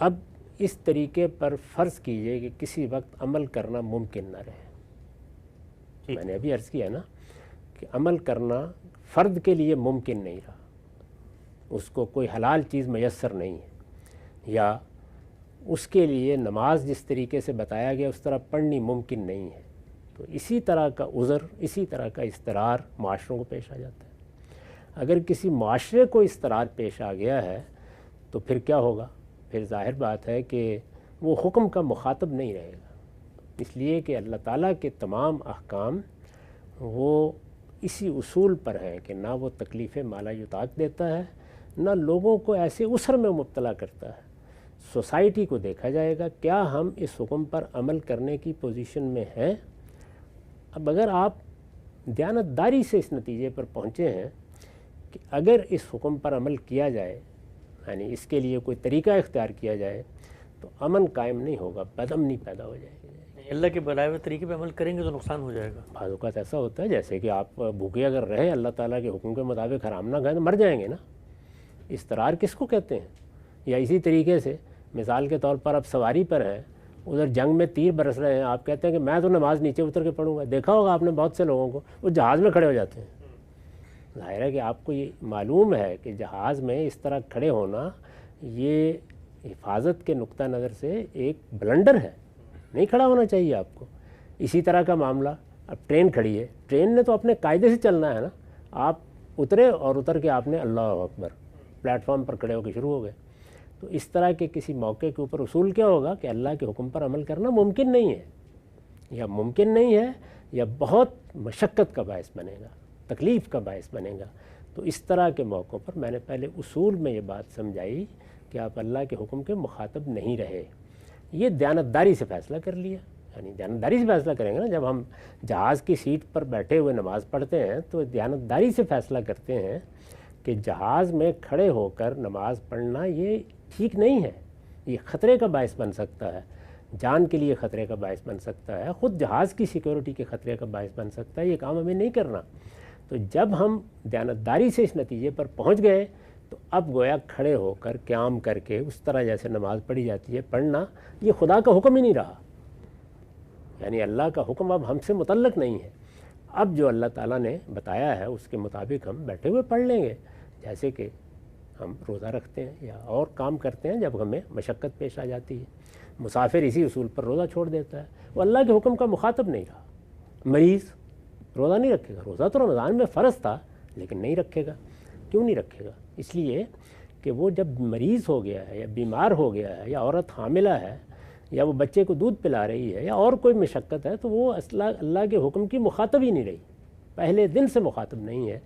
اب اس طریقے پر فرض کیجئے کہ کسی وقت عمل کرنا ممکن نہ رہے، میں نے ابھی عرض کیا نا کہ عمل کرنا فرد کے لیے ممکن نہیں رہا، اس کو کوئی حلال چیز میسر نہیں ہے، یا اس کے لیے نماز جس طریقے سے بتایا گیا اس طرح پڑھنی ممکن نہیں ہے، تو اسی طرح کا عذر، اسی طرح کا اضطرار معاشروں کو پیش آ جاتا ہے۔ اگر کسی معاشرے کو اضطرار پیش آ گیا ہے تو پھر کیا ہوگا؟ پھر ظاہر بات ہے کہ وہ حکم کا مخاطب نہیں رہے گا، اس لیے کہ اللہ تعالیٰ کے تمام احکام وہ اسی اصول پر ہیں کہ نہ وہ تکلیف مالا یطاق دیتا ہے، نہ لوگوں کو ایسے اسر میں مبتلا کرتا ہے۔ سوسائٹی کو دیکھا جائے گا کیا ہم اس حکم پر عمل کرنے کی پوزیشن میں ہیں۔ اب اگر آپ دیانتداری سے اس نتیجے پر پہنچے ہیں کہ اگر اس حکم پر عمل کیا جائے، یعنی اس کے لیے کوئی طریقہ اختیار کیا جائے، تو امن قائم نہیں ہوگا، بدامنی پیدا ہو جائے گی۔ اللہ کے بتائے ہوئے طریقے پہ عمل کریں گے تو نقصان ہو جائے گا۔ بعض اوقات ایسا ہوتا ہے جیسے کہ آپ بھوکے اگر رہے، اللہ تعالیٰ کے حکم کے مطابق حرام نہ کھائیں تو مر جائیں گے نا۔ اضطرار کس کو کہتے ہیں؟ یا اسی طریقے سے مثال کے طور پر آپ سواری پر ہیں، ادھر جنگ میں تیر برس رہے ہیں، آپ کہتے ہیں کہ میں تو نماز نیچے اتر کے پڑھوں گا۔ دیکھا ہوگا آپ نے بہت سے لوگوں کو، وہ جہاز میں کھڑے ہو جاتے ہیں۔ ظاہر ہے کہ آپ کو یہ معلوم ہے کہ جہاز میں اس طرح کھڑے ہونا یہ حفاظت کے نقطہ نظر سے ایک بلنڈر ہے، نہیں کھڑا ہونا چاہیے آپ کو۔ اسی طرح کا معاملہ، اب ٹرین کھڑی ہے، ٹرین نے تو اپنے قاعدے سے چلنا ہے نا۔ آپ اترے اور اتر کے آپ نے اللہ اکبر پلیٹ فارم پر کھڑے ہو کے شروع ہو گئے۔ تو اس طرح کے کسی موقع کے اوپر اصول کیا ہوگا کہ اللہ کے حکم پر عمل کرنا ممکن نہیں ہے، یا ممکن نہیں ہے یا بہت مشقت کا باعث بنے گا، تکلیف کا باعث بنے گا۔ تو اس طرح کے موقعوں پر میں نے پہلے اصول میں یہ بات سمجھائی کہ آپ اللہ کے حکم کے مخاطب نہیں رہے، یہ دیانتداری سے فیصلہ کر لیا۔ یعنی دیانتداری سے فیصلہ کریں گے نا، جب ہم جہاز کی سیٹ پر بیٹھے ہوئے نماز پڑھتے ہیں تو دیانتداری سے فیصلہ کرتے ہیں کہ جہاز میں کھڑے ہو کر نماز پڑھنا یہ ٹھیک نہیں ہے، یہ خطرے کا باعث بن سکتا ہے، جان کے لیے خطرے کا باعث بن سکتا ہے، خود جہاز کی سیکیورٹی کے خطرے کا باعث بن سکتا ہے، یہ کام ہمیں نہیں کرنا۔ تو جب ہم دیانتداری سے اس نتیجے پر پہنچ گئے تو اب گویا کھڑے ہو کر قیام کر کے اس طرح جیسے نماز پڑھی جاتی ہے پڑھنا، یہ خدا کا حکم ہی نہیں رہا، یعنی اللہ کا حکم اب ہم سے متعلق نہیں ہے۔ اب جو اللہ تعالیٰ نے بتایا ہے اس کے مطابق ہم بیٹھے ہوئے پڑھ لیں گے، جیسے کہ ہم روزہ رکھتے ہیں یا اور کام کرتے ہیں جب ہمیں مشقت پیش آ جاتی ہے۔ مسافر اسی اصول پر روزہ چھوڑ دیتا ہے، وہ اللہ کے حکم کا مخاطب نہیں رہا۔ مریض روزہ نہیں رکھے گا، روزہ تو رمضان میں فرض تھا لیکن نہیں رکھے گا۔ کیوں نہیں رکھے گا؟ اس لیے کہ وہ جب مریض ہو گیا ہے یا بیمار ہو گیا ہے یا عورت حاملہ ہے یا وہ بچے کو دودھ پلا رہی ہے یا اور کوئی مشقت ہے، تو وہ اللہ کے حکم کی مخاطب ہی نہیں رہی، پہلے دن سے مخاطب نہیں ہے۔